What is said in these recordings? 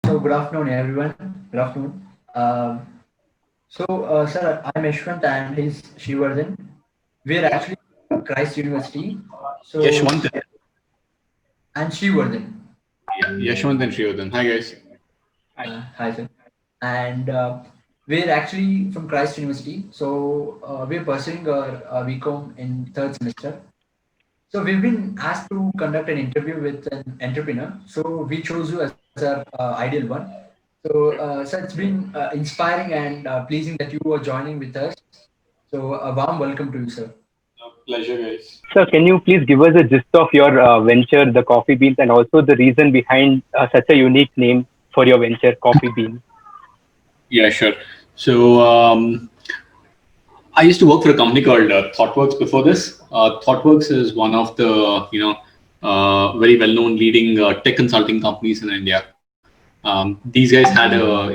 So good afternoon, everyone. Good afternoon. Sir, I'm Yashwanth and he's Sri Vardhan. We're actually from Christ University. So, Yashwanth. and Sri Vardhan. Yeah, Yashwanth and Sri Vardhan. Hi guys. Hi. Hi, sir. And we're actually from Christ University. So, we're pursuing our BCom in third semester. So, we've been asked to conduct an interview with an entrepreneur. So, we chose you as our ideal one. So, it's been inspiring and pleasing that you are joining with us. So, a warm welcome to you, sir. Pleasure, guys. Sir, can you please give us a gist of your venture, the Coffee Beans, and also the reason behind such a unique name for your venture, Coffee Beans? Yeah, sure. So I used to work for a company called ThoughtWorks before this. ThoughtWorks is one of the very well-known leading tech consulting companies in India. These guys had a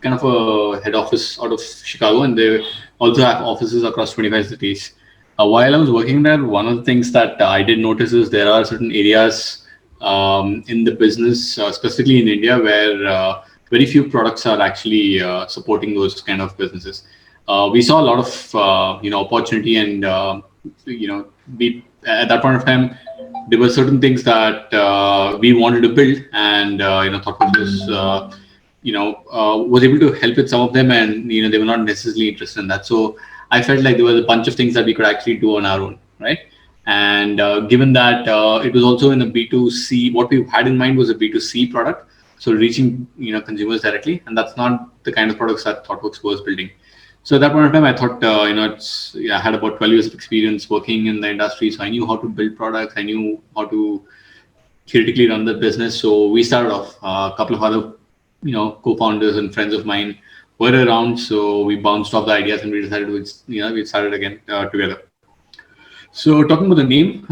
kind of a head office out of Chicago, and they also have offices across 25 cities. While I was working there, one of the things that I did notice is there are certain areas in the business, specifically in India, where very few products are actually supporting those kind of businesses. We saw a lot of opportunity, and we at that point of time there were certain things that we wanted to build, and thought was was able to help with some of them, and they were not necessarily interested in that. So I felt like there was a bunch of things that we could actually do on our own, right? And given that it was also in a B2C, what we had in mind was a B2C product, so reaching consumers directly, and that's not the kind of products that ThoughtWorks was building. So at that point of time, I thought, I had about 12 years of experience working in the industry, so I knew how to build products, I knew how to theoretically run the business. So we started off. A couple of other, co-founders and friends of mine were around, so we bounced off the ideas and we decided to, we started again together. So talking about the name,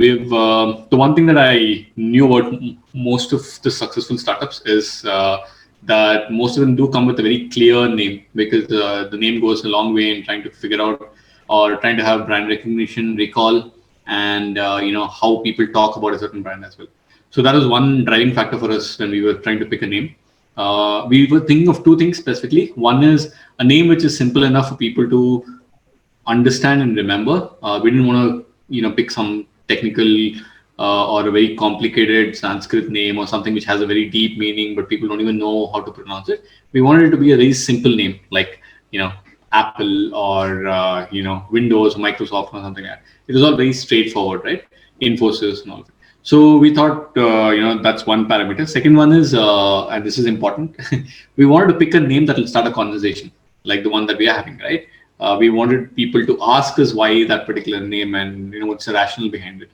we've the one thing that I knew about most of the successful startups is that most of them do come with a very clear name, because the name goes a long way in trying to figure out or trying to have brand recognition, recall, and how people talk about a certain brand as well. So that was one driving factor for us when we were trying to pick a name. We were thinking of two things specifically. One is a name which is simple enough for people to understand and remember. We didn't want to, pick some technical or a very complicated Sanskrit name or something which has a very deep meaning, but people don't even know how to pronounce it. We wanted it to be a very simple name, like Apple or Windows, Microsoft, or something like that. It was all very straightforward, right? Infosys and all of it. So we thought, that's one parameter. Second one is, and this is important, we wanted to pick a name that will start a conversation, like the one that we are having, right? We wanted people to ask us why that particular name, and what's the rationale behind it.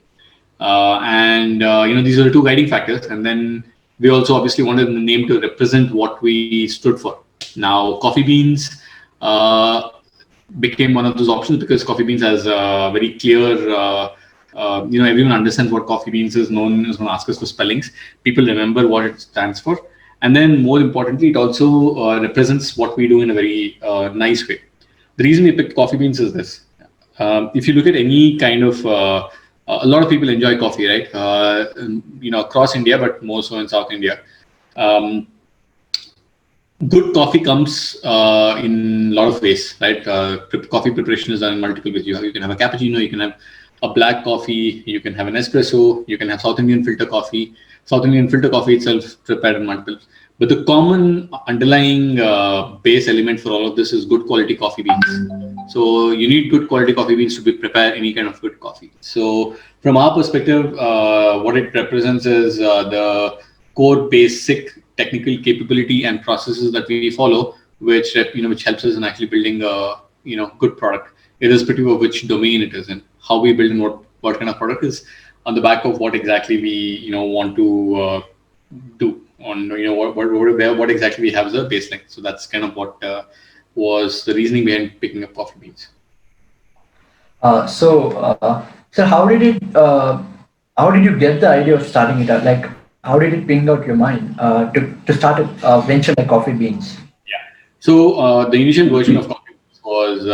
These are the two guiding factors. And then we also obviously wanted the name to represent what we stood for. Now, Coffee Beans became one of those options because Coffee Beans has a very clear. Everyone understands what Coffee Beans is. No one is going to ask us for spellings. People remember what it stands for, and then more importantly, it also represents what we do in a very nice way. The reason we picked Coffee Beans is this. If you look at any kind of, a lot of people enjoy coffee, right? Across India, but more so in South India. Good coffee comes in a lot of ways, right? Coffee preparation is done in multiple ways. You can have a cappuccino, you can have a black coffee, you can have an espresso, you can have South Indian filter coffee. South Indian filter coffee itself prepared in multiple. But the common underlying base element for all of this is good quality coffee beans. So you need good quality coffee beans to prepare any kind of good coffee. So from our perspective, what it represents is the core basic technical capability and processes that we follow, which helps us in actually building a good product, irrespective of which domain it is in. How we build and what kind of product is on the back of what exactly we want to do on what exactly we have as a baseline. So that's kind of what was the reasoning behind picking up Coffee Beans. So how did you get the idea of starting it out? Like, how did it ping out your mind to start a venture like Coffee Beans? Yeah. So the initial version of Coffee Beans was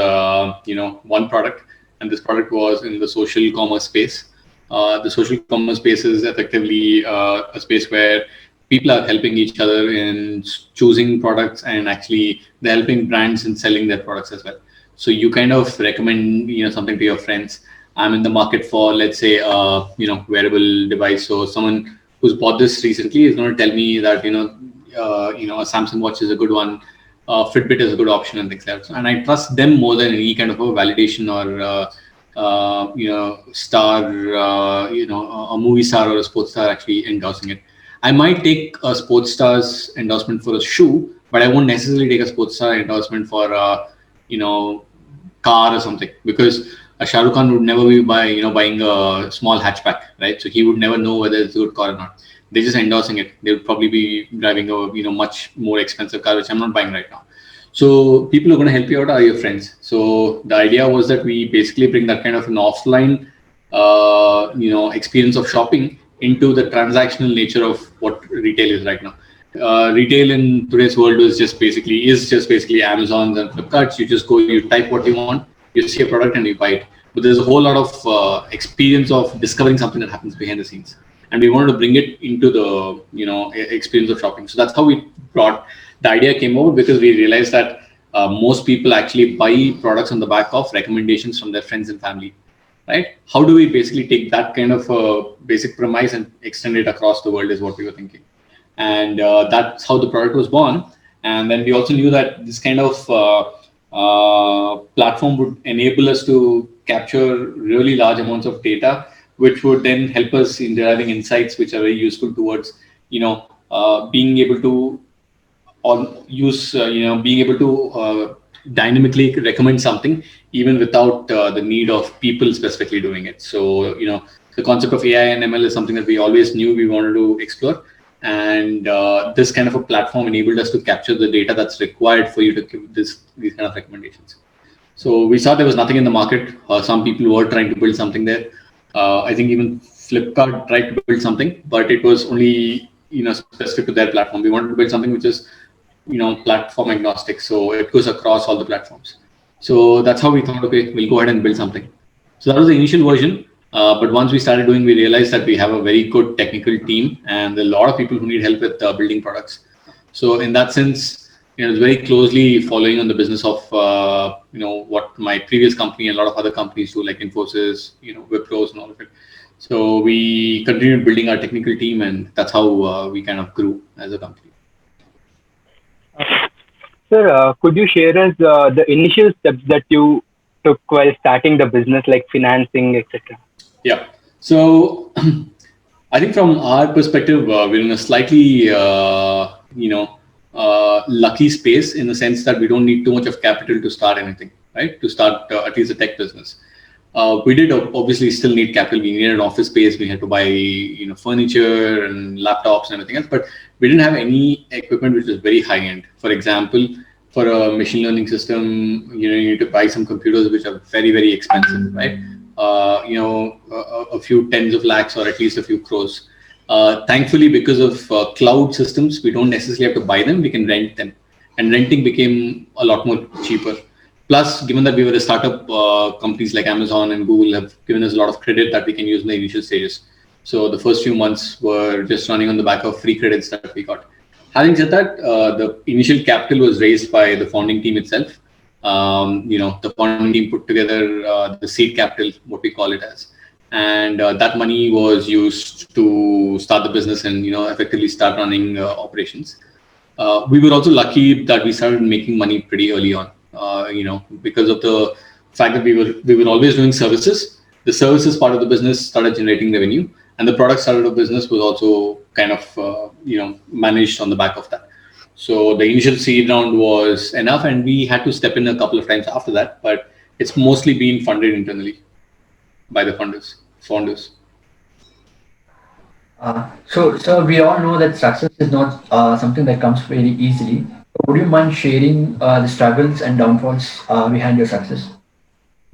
one product, and this product was in the social commerce space. The social commerce space is effectively a space where people are helping each other in choosing products, and actually they're helping brands in selling their products as well. So you kind of recommend something to your friends. I'm in the market for, let's say, wearable device. So someone who's bought this recently is going to tell me that a Samsung watch is a good one, Fitbit is a good option, and things like that. And I trust them more than any kind of a validation or star, a movie star or a sports star actually endorsing it. I might take a sports star's endorsement for a shoe, but I won't necessarily take a sports star endorsement for you know car or something, because a Shah Rukh Khan would never be buying a small hatchback, right? So he would never know whether it's a good car or not. They're just endorsing it. They would probably be driving a much more expensive car, which I'm not buying right now. So people who are going to help you out are your friends. So the idea was that we basically bring that kind of an offline experience of shopping into the transactional nature of what retail is right now. Retail in today's world is just basically Amazons and Flipkarts. You just go, you type what you want, you see a product and you buy it. But there's a whole lot of experience of discovering something that happens behind the scenes, and we wanted to bring it into the experience of shopping. So that's how we brought the idea came over, because we realized that most people actually buy products on the back of recommendations from their friends and family, right? How do we basically take that kind of basic premise and extend it across the world is what we were thinking. And that's how the product was born. And then we also knew that this kind of platform would enable us to capture really large amounts of data, which would then help us in deriving insights which are very useful towards being able to being able to dynamically recommend something even without the need of people specifically doing it. So the concept of AI and ML is something that we always knew we wanted to explore, and this kind of a platform enabled us to capture the data that's required for you to give these kind of recommendations. So we saw there was nothing in the market. Some people were trying to build something there. I think even Flipkart tried to build something, but it was only specific to their platform. We wanted to build something which is platform agnostic, so it goes across all the platforms. So that's how we thought, okay, we'll go ahead and build something. So that was the initial version. But once we started doing, we realized that we have a very good technical team and a lot of people who need help with building products. So in that sense, it's very closely following on the business of what my previous company and a lot of other companies do, like Infosys, Wipros and all of it. So we continued building our technical team, and that's how we kind of grew as a company. Sir, could you share us the initial steps that you took while starting the business, like financing, etc.? Yeah. So I think from our perspective, we're in a slightly, lucky space in the sense that we don't need too much of capital to start anything, right? To start at least a tech business. We did obviously still need capital. We needed an office space. We had to buy, furniture and laptops and everything else. But we didn't have any equipment which was very high end. For example, for a machine learning system, you need to buy some computers which are very, very expensive, right? A few tens of lakhs or at least a few crores. Thankfully, because of cloud systems, we don't necessarily have to buy them. We can rent them, and renting became a lot more cheaper. Plus, given that we were a startup, companies like Amazon and Google have given us a lot of credit that we can use in the initial stages. So the first few months were just running on the back of free credits that we got. Having said that, the initial capital was raised by the founding team itself. The founding team put together the seed capital, what we call it as, and that money was used to start the business and effectively start running operations. We were also lucky that we started making money pretty early on. Because of the fact that we were always doing services. The services part of the business started generating revenue, and the product side of the business was also kind of managed on the back of that. So the initial seed round was enough, and we had to step in a couple of times after that. But it's mostly been funded internally by the founders. So we all know that success is not something that comes very easily. Would you mind sharing the struggles and downfalls behind your success?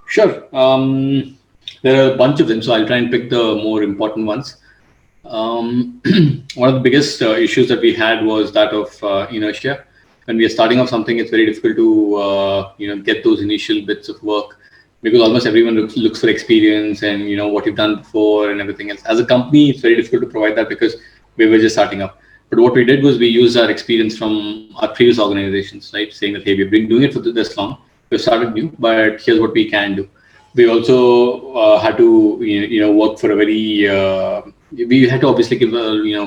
Sure. There are a bunch of them, so I'll try and pick the more important ones. One of the biggest issues that we had was that of inertia. When we are starting off something, it's very difficult to get those initial bits of work, because almost everyone looks for experience and what you've done before and everything else. As a company, it's very difficult to provide that because we were just starting up. But what we did was we used our experience from our previous organizations, right? Saying that, hey, we've been doing it for this long. We've started new, but here's what we can do. We also had to, work for a very. We had to obviously give,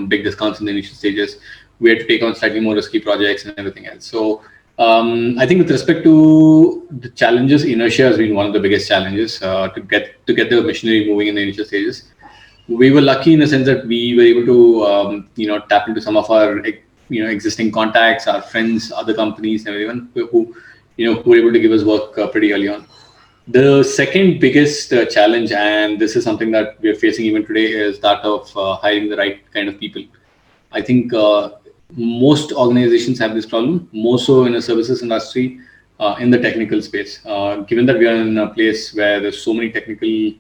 big discounts in the initial stages. We had to take on slightly more risky projects and everything else. So I think with respect to the challenges, inertia has been one of the biggest challenges to get the machinery moving in the initial stages. We were lucky in the sense that we were able to tap into some of our existing contacts, our friends, other companies, and everyone who were able to give us work pretty early on. The second biggest challenge, and this is something that we are facing even today, is that of hiring the right kind of people. I think most organizations have this problem, more so in the services industry, in the technical space. Given that we are in a place where there's so many technical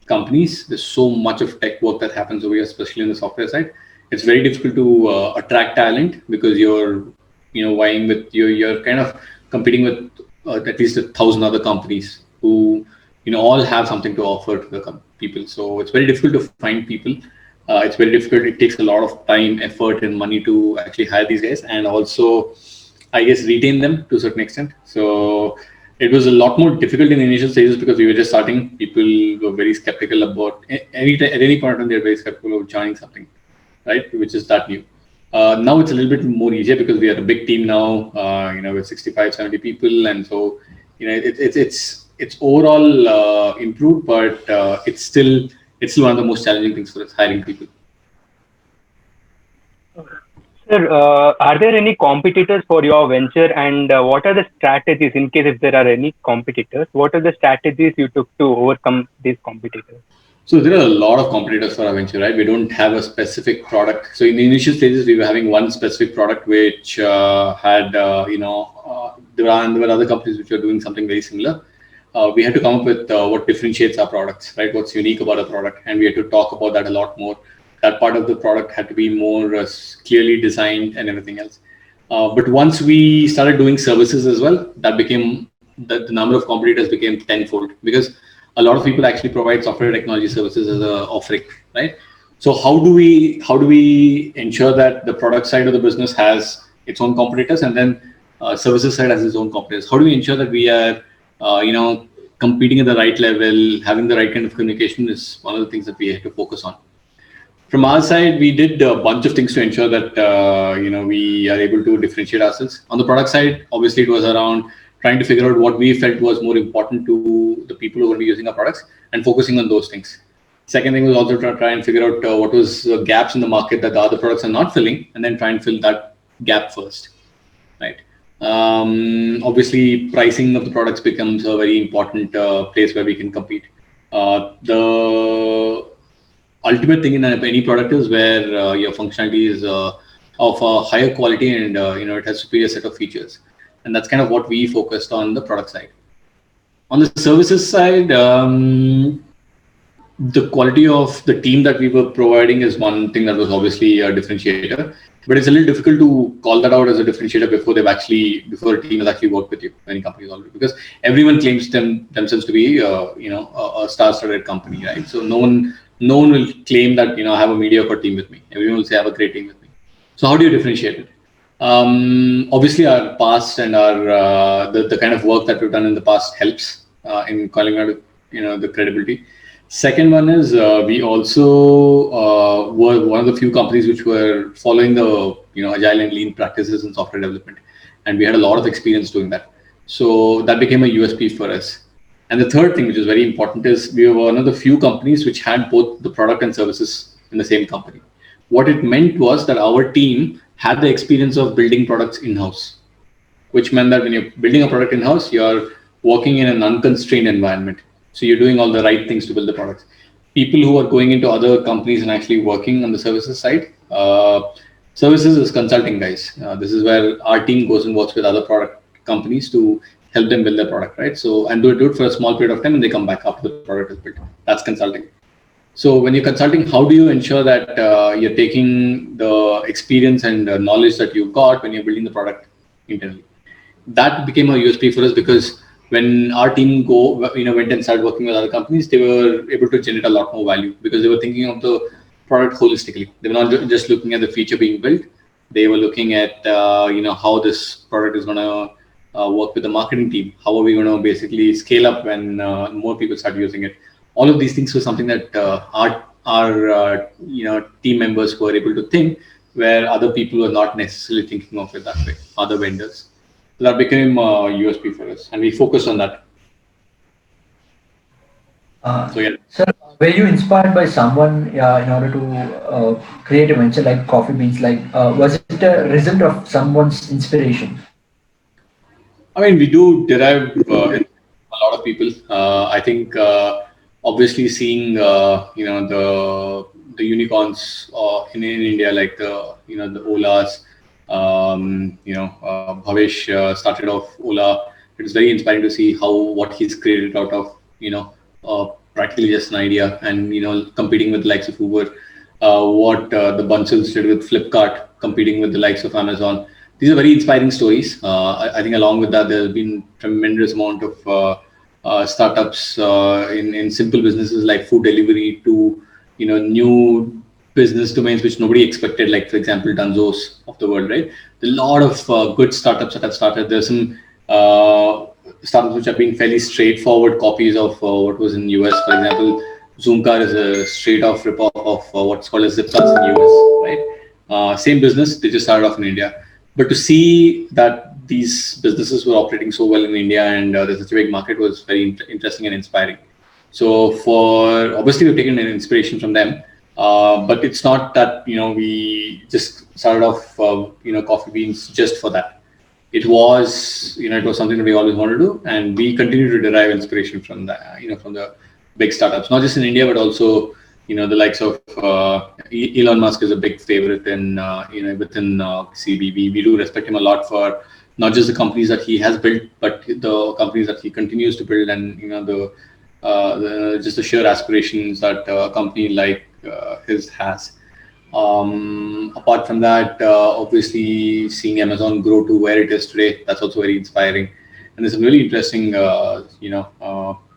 companies, there's so much of tech work that happens over here, especially on the software side. It's very difficult to attract talent because you're, vying with you're kind of competing with at least 1,000 other companies who, all have something to offer to the people. So it's very difficult to find people. It's very difficult. It takes a lot of time, effort, and money to actually hire these guys, and also, I guess, retain them to a certain extent. So it was a lot more difficult in the initial stages because we were just starting. People were very skeptical about at any point in time. They're very skeptical of joining something, right? Which is that new. Now it's a little bit more easier because we are a big team now. With 65, 70 people, and so it's overall improved, but it's still one of the most challenging things for us, hiring people. Sir, are there any competitors for your venture, and what are the strategies in case if there are any competitors? What are the strategies you took to overcome these competitors? So there are a lot of competitors for our venture, right? We don't have a specific product. So in the initial stages, we were having one specific product which had, there were other companies which were doing something very similar. We had to come up with what differentiates our products, right? What's unique about a product, and we had to talk about that a lot more. That part of the product had to be more clearly designed and everything else. But once we started doing services as well, that became the number of competitors became tenfold because a lot of people actually provide software technology services as a offering, right? So how do we ensure that the product side of the business has its own competitors, and then services side has its own competitors? How do we ensure that we are competing at the right level, having the right kind of communication is one of the things that we have to focus on. From our side, we did a bunch of things to ensure that we are able to differentiate ourselves. On the product side, obviously, it was around trying to figure out what we felt was more important to the people who are going to be using our products and focusing on those things. Second thing was also to try and figure out what was gaps in the market that the other products are not filling, and then try and fill that gap first, right? Obviously, pricing of the products becomes a very important place where we can compete. The ultimate thing in any product is where your functionality is of a higher quality and it has superior set of features, and that's kind of what we focused on the product side. On the services side, the quality of the team that we were providing is one thing that was obviously a differentiator, but it's a little difficult to call that out as a differentiator before a team has actually worked with you, many companies already, because everyone claims themselves to be a star-studded company, right? So no one will claim that I have a mediocre team with me. Everyone will say I have a great team with me. So how do you differentiate it? Obviously, our past and our the kind of work that we've done in the past helps in calling out the credibility. Second one is we also were one of the few companies which were following the agile and lean practices in software development, and we had a lot of experience doing that. So that became a USP for us. And the third thing, which is very important, is we were one of the few companies which had both the product and services in the same company. What it meant was that our team had the experience of building products in-house, which meant that when you're building a product in-house, you're working in an unconstrained environment. So you're doing all the right things to build the products. People who are going into other companies and actually working on the services side, services is consulting guys. This is where our team goes and works with other product companies to help them build their product, right? So, and do it for a small period of time and they come back after the product is built. That's consulting. So when you're consulting, how do you ensure that you're taking the experience and knowledge that you got when you're building the product internally? That became a USP for us because when our team went and started working with other companies, they were able to generate a lot more value because they were thinking of the product holistically. They were not just looking at the feature being built. They were looking at how this product is going to work with the marketing team. How are we going to basically scale up when more people start using it? All of these things were something that our team members were able to think, where other people were not necessarily thinking of it that way. Other vendors. So that became a USP for us, and we focused on that. So yeah. Sir, were you inspired by someone in order to create a venture like Coffee Beans? Like, was it a result of someone's inspiration? I mean, we do derive a lot of people. I think obviously seeing the unicorns in India, like the Olas, Bhavesh started off Ola. It is very inspiring to see how what he's created out of practically just an idea, and competing with the likes of Uber. What the Bunchels did with Flipkart, competing with the likes of Amazon. These are very inspiring stories. I think along with that, there's been tremendous amount of startups in simple businesses like food delivery to new business domains which nobody expected, like for example Dunzos of the world, right? There are a lot of good startups that have started. There's some startups which are being fairly straightforward copies of what was in US. For example, Zoomcar is a straight off rip-off of what's called a Zipcuts in US, right? Same business, they just started off in India. But to see that these businesses were operating so well in India and there's such a big market was very interesting and inspiring. So for obviously we've taken an inspiration from them, but it's not that we just started off Coffee Beans just for that. It was it was something that we always wanted to do, and we continue to derive inspiration from that from the big startups, not just in India but also the likes of Elon Musk is a big favorite in within CB. We do respect him a lot for not just the companies that he has built, but the companies that he continues to build, and just the sheer aspirations that a company like his has. Apart from that, obviously seeing Amazon grow to where it is today, that's also very inspiring. And there's some really interesting,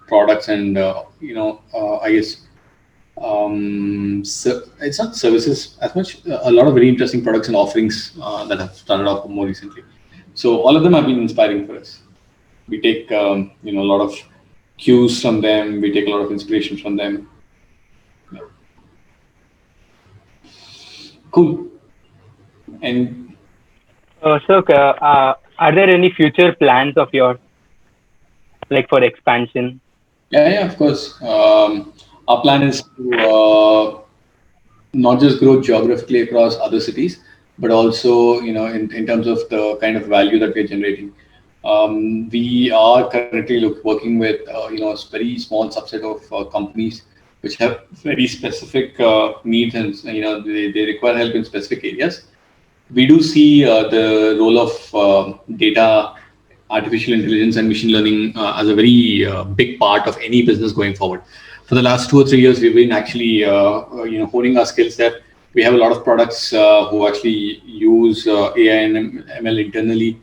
products and I guess so it's not services as much. A lot of very interesting products and offerings that have started off more recently. So all of them have been inspiring for us. We take a lot of cues from them. We take a lot of inspiration from them. Yeah. Cool. And are there any future plans of yours, like for expansion? yeah, of course. Our plan is to not just grow geographically across other cities, but also in terms of the kind of value that we're generating. We are currently working with a very small subset of companies which have very specific needs, and they require help in specific areas. We do see the role of data, artificial intelligence, and machine learning as a very big part of any business going forward. For the last 2 or 3 years, we've been actually honing our skills there. We have a lot of products who actually use AI and ML internally.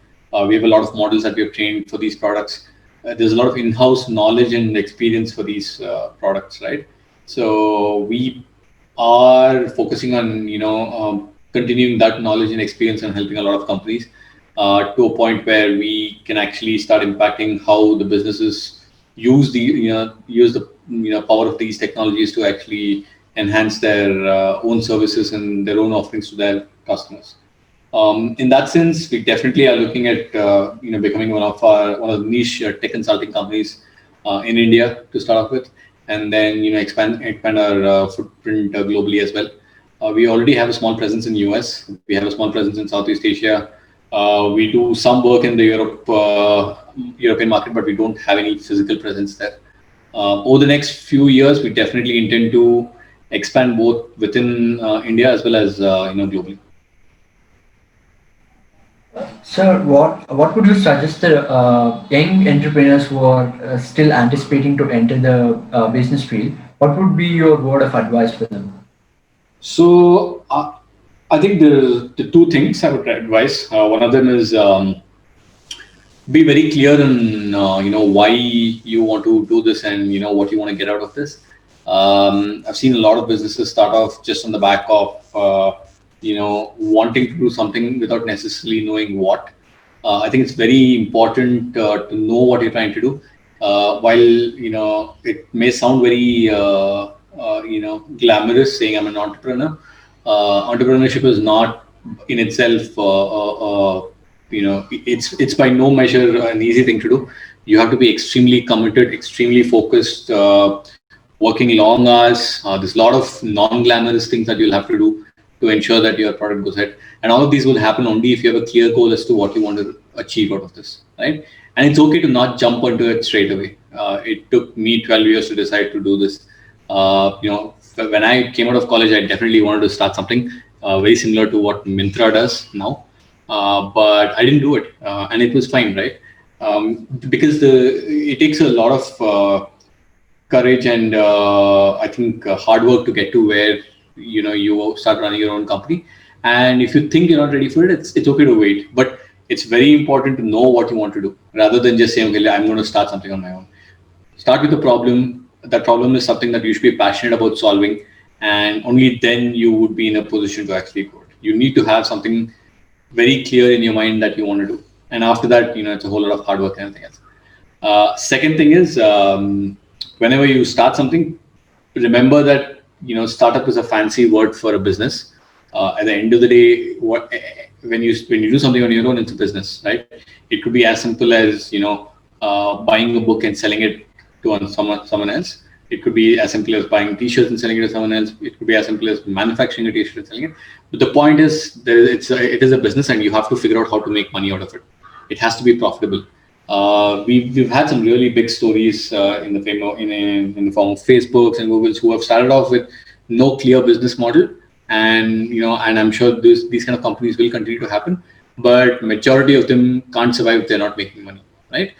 We have a lot of models that we have trained for these products. There's a lot of in-house knowledge and experience for these products, right? So we are focusing on continuing that knowledge and experience and helping a lot of companies to a point where we can actually start impacting how the businesses use the power of these technologies to actually enhance their own services and their own offerings to their customers. In that sense, we definitely are looking at becoming one of the niche tech consulting companies in India to start off with, and then expand our footprint globally as well. We already have a small presence in US. We have a small presence in Southeast Asia. We do some work in the European market, but we don't have any physical presence there. Over the next few years, we definitely intend to expand both within India as well as globally. Sir, what would you suggest the young entrepreneurs who are still anticipating to enter the business field? What would be your word of advice for them? So I think the two things I would advise. One of them is be very clear on why you want to do this and what you want to get out of this. I've seen a lot of businesses start off just on the back of wanting to do something without necessarily knowing what. I think it's very important to know what you're trying to do. While it may sound very glamorous saying I'm an entrepreneur, entrepreneurship is not in itself it's by no measure an easy thing to do. You have to be extremely committed, extremely focused, working long hours. There's a lot of non-glamorous things that you'll have to do to ensure that your product goes ahead. And all of these will happen only if you have a clear goal as to what you want to achieve out of this, right? And it's okay to not jump onto it straight away. It took me 12 years to decide to do this. When I came out of college, I definitely wanted to start something very similar to what Mintra does now, but I didn't do it, and it was fine, right? Because it takes a lot of courage and I think hard work to get to where you start running your own company. And if you think you're not ready for it, it's okay to wait. But it's very important to know what you want to do rather than just saying, okay, I'm going to start something on my own. Start with the problem. That problem is something that you should be passionate about solving, and only then you would be in a position to actually code. You need to have something very clear in your mind that you want to do, and after that, it's a whole lot of hard work and everything else. Second thing is, whenever you start something, remember that startup is a fancy word for a business. At the end of the day, when you do something on your own, it's a business, right? It could be as simple as buying a book and selling it to someone else. It could be as simple as buying T-shirts and selling it to someone else. It could be as simple as manufacturing a T-shirt and selling it. But the point is, it is a business, and you have to figure out how to make money out of it. It has to be profitable. We've had some really big stories in the form of Facebooks and Googles who have started off with no clear business model, and I'm sure these kind of companies will continue to happen, but majority of them can't survive if they're not making money, right?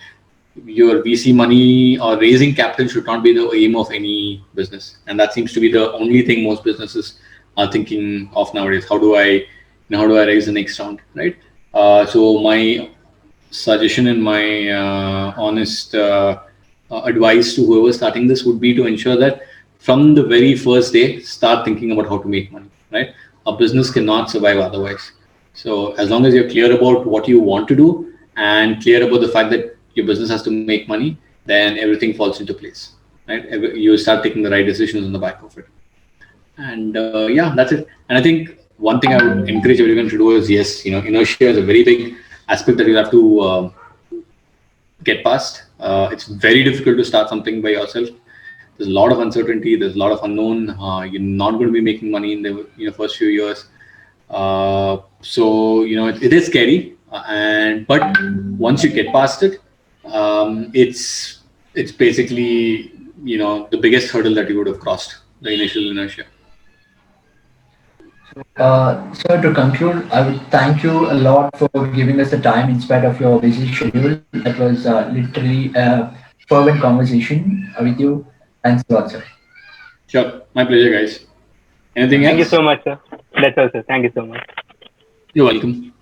Your VC money or raising capital should not be the aim of any business, and that seems to be the only thing most businesses are thinking of nowadays. How do I raise the next round, right? So my suggestion and my honest advice to whoever starting this would be to ensure that from the very first day, start thinking about how to make money, right? A business cannot survive otherwise. So as long as you're clear about what you want to do and clear about the fact that your business has to make money, then everything falls into place, right? You start taking the right decisions on the back of it. And yeah, that's it. And I think one thing I would encourage everyone to do is, yes, inertia is a very big aspect that you have to get past. It's very difficult to start something by yourself. There's a lot of uncertainty. There's a lot of unknown. You're not going to be making money in the first few years. So it is scary. And but once you get past it, it's basically the biggest hurdle that you would have crossed, the initial inertia. So to conclude, I would thank you a lot for giving us the time in spite of your busy schedule. That was literally a fervent conversation with you. Thanks a lot, sir. Sure, my pleasure, guys. Anything Thank you else? so much, sir. That's all, sir. Thank you so much. You're welcome.